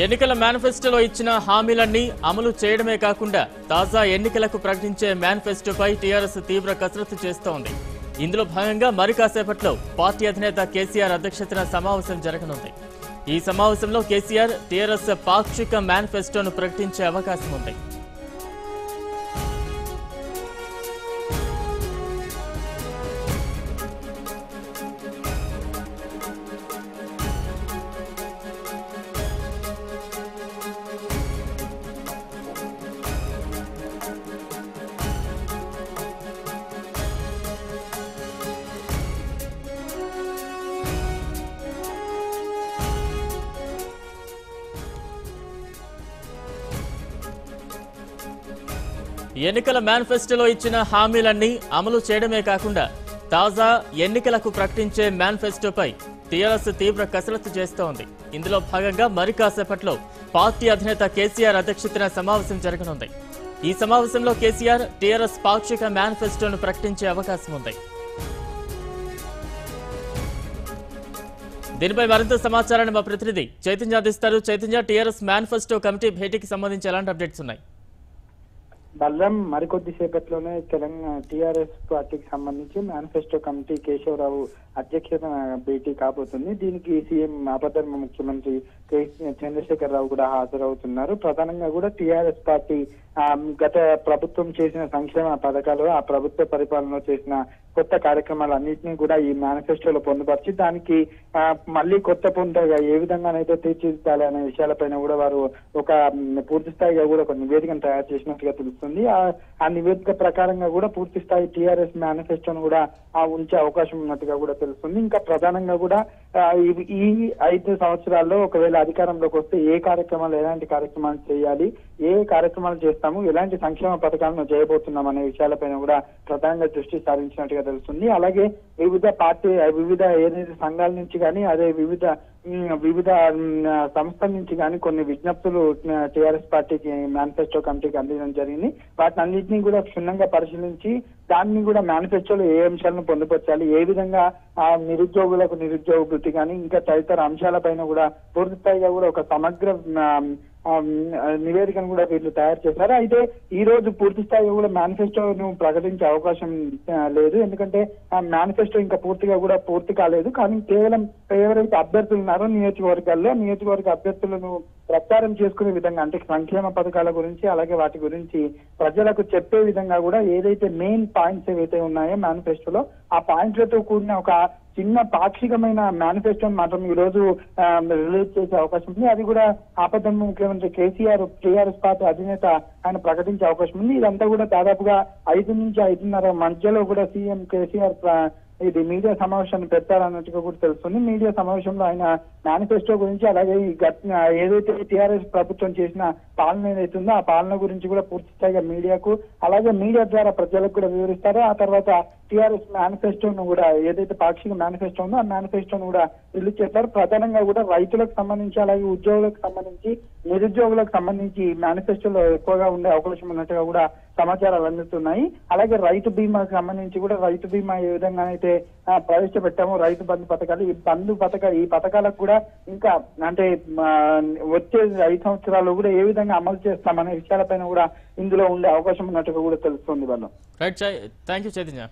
ఎన్నికల మేనిఫెస్టోలో ఇచ్చిన హామీలన్నీ అమలు చేయడమే కాకుండా తాజా ఎన్నికలకు ప్రకటించే మేనిఫెస్టోపై టీఆర్ఎస్ తీవ్ర కసరత్తు చేస్తోంది. ఇందులో భాగంగా మరి కాసేపట్లో పార్టీ అధినేత కేసీఆర్ అధ్యక్షతన సమావేశం జరగనుంది. ఈ సమావేశంలో కేసీఆర్ టీఆర్ఎస్ పాక్షిక మేనిఫెస్టోను ప్రకటించే అవకాశం ఉంది. ఎన్నికల మేనిఫెస్టోలో ఇచ్చిన హామీలన్నీ అమలు చేయడమే కాకుండా తాజా ఎన్నికలకు ప్రకటించే మేనిఫెస్టోపై టీఆర్ఎస్ తీవ్ర కసరత్తు చేస్తోంది. ఇందులో భాగంగా మరి కాసేపట్లో పార్టీ అధినేత కేసీఆర్ అధ్యక్షతన సమావేశం జరగనుంది. ఈ సమావేశంలో కేసీఆర్ టీఆర్ఎస్ పాక్షిక మేనిఫెస్టోను ప్రకటించే అవకాశం ఉంది. దీనిపై మరింత సమాచారాన్ని మా ప్రతినిధి చైతన్య అందిస్తారు. చైతన్య, టీఆర్ఎస్ మేనిఫెస్టో కమిటీ భేటీకి సంబంధించి ఎలాంటి అప్డేట్స్ ఉన్నాయి? బల్లం మరికొద్ది సేపట్లోనే తెలంగాణ టీఆర్ఎస్ పార్టీకి సంబంధించి మేనిఫెస్టో కమిటీ కేశవరావు అధ్యక్షతన భేటీ కాబోతుంది. దీనికి సీఎం ఆపద్ధర్మ ముఖ్యమంత్రి చంద్రశేఖర్ రావు కూడా హాజరవుతున్నారు. ప్రధానంగా కూడా టీఆర్ఎస్ పార్టీ గత ప్రభుత్వం చేసిన సంక్షేమ పథకాలు, ఆ ప్రభుత్వ పరిపాలనలో చేసిన కొత్త కార్యక్రమాలన్నింటినీ కూడా ఈ మేనిఫెస్టోలో పొందుపరిచి దానికి మళ్ళీ కొత్త పొందగా ఏ విధంగానైతే తీర్చిదిద్దాలి అనే విషయాలపైన కూడా వారు ఒక పూర్తి స్థాయిగా కూడా ఒక నివేదికను తయారు చేసినట్టుగా తెలుస్తుంది. ఆ నివేదిక ప్రకారంగా కూడా పూర్తి స్థాయి టీఆర్ఎస్ మేనిఫెస్టోను కూడా ఉంచే అవకాశం ఉన్నట్టుగా కూడా తెలుస్తుంది. ఇంకా ప్రధానంగా కూడా ఈ 5 సంవత్సరాల్లో ఒకవేళ అధికారంలోకి వస్తే ఏ కార్యక్రమాలు, ఎలాంటి కార్యక్రమాలు చేయాలి, ఏ కార్యక్రమాలు చేస్తాము, ఎలాంటి సంక్షేమ పథకాలను చేయబోతున్నాం అనే విషయాలపైన కూడా ప్రధానంగా దృష్టి సారించినట్టుగా తెలుస్తుంది. అలాగే వివిధ ఏదైతే సంఘాల నుంచి కానీ, అదే వివిధ సంస్థల నుంచి కానీ కొన్ని విజ్ఞప్తులు టీఆర్ఎస్ పార్టీకి మేనిఫెస్టో కమిటీకి అందించడం జరిగింది. వాటిని అన్నింటినీ కూడా క్షుణ్ణంగా పరిశీలించి దాన్ని కూడా మేనిఫెస్టోలో ఏ అంశాలను పొందుపరచాలి, ఏ విధంగా నిరుద్యోగులకు నిరుద్యోగ వృత్తి కానీ ఇంకా తదితర అంశాలపైన కూడా పూర్తి స్థాయిగా కూడా ఒక సమగ్ర నివేదికను కూడా వీళ్ళు తయారు చేశారు. అయితే ఈ రోజు పూర్తి స్థాయిగా కూడా మేనిఫెస్టోను ప్రకటించే అవకాశం లేదు. ఎందుకంటే ఆ మేనిఫెస్టో ఇంకా పూర్తి కాలేదు. కానీ కేవలం ఎవరైతే అభ్యర్థులు ఉన్నారో నియోజకవర్గ అభ్యర్థులను ప్రచారం చేసుకునే విధంగా, అంటే సంక్షేమ పథకాల గురించి అలాగే వాటి గురించి ప్రజలకు చెప్పే విధంగా కూడా ఏదైతే మెయిన్ పాయింట్స్ ఏవైతే ఉన్నాయో మేనిఫెస్టోలో ఆ పాయింట్లతో కూడిన ఒక చిన్న పాక్షికమైన మేనిఫెస్టోని మాత్రం ఈ రోజు రిలీజ్ చేసే అవకాశం ఉంది. అది కూడా ఆపద్ధర్మ ముఖ్యమంత్రి కేసీఆర్ టీఆర్ఎస్ పార్టీ అధినేత ఆయన ప్రకటించే అవకాశం ఉంది. ఇదంతా కూడా దాదాపుగా 5 నుంచి 5:30 మధ్యలో కూడా సీఎం కేసీఆర్ ఇది మీడియా సమావేశాన్ని పెడతారన్నట్టుగా కూడా తెలుస్తుంది. మీడియా సమావేశంలో ఆయన మేనిఫెస్టో గురించి అలాగే ఏదైతే టీఆర్ఎస్ ప్రభుత్వం చేసిన పాలన ఏదైతుందో ఆ పాలన గురించి కూడా పూర్తి స్థాయిగా మీడియాకు అలాగే మీడియా ద్వారా ప్రజలకు కూడా వివరిస్తారు. ఆ తర్వాత టీఆర్ఎస్ మేనిఫెస్టోను కూడా ఏదైతే పాక్షిక మేనిఫెస్టో ఉందో ఆ మేనిఫెస్టోను కూడా రిలీజ్ చేస్తారు. ప్రధానంగా కూడా రైతులకు సంబంధించి అలాగే ఉద్యోగులకు సంబంధించి నిరుద్యోగులకు సంబంధించి మేనిఫెస్టోలో ఎక్కువగా ఉండే అవకాశం ఉన్నట్టుగా కూడా సమాచారాలు అందుతున్నాయి. అలాగే రైతు బీమాకు సంబంధించి కూడా రైతు బీమా ఏ విధంగానైతే ప్రవేశపెట్టామో రైతు బంధు పథకాలు, ఈ పథకాలకు కూడా ఇంకా అంటే వచ్చే 5 సంవత్సరాలు కూడా ఏ విధంగా అమలు చేస్తామనే విషయాలపైన కూడా ఇందులో ఉండే అవకాశం ఉన్నట్టుగా కూడా తెలుస్తుంది. వాళ్ళు రైట్, థ్యాంక్ యూ చైతన్య.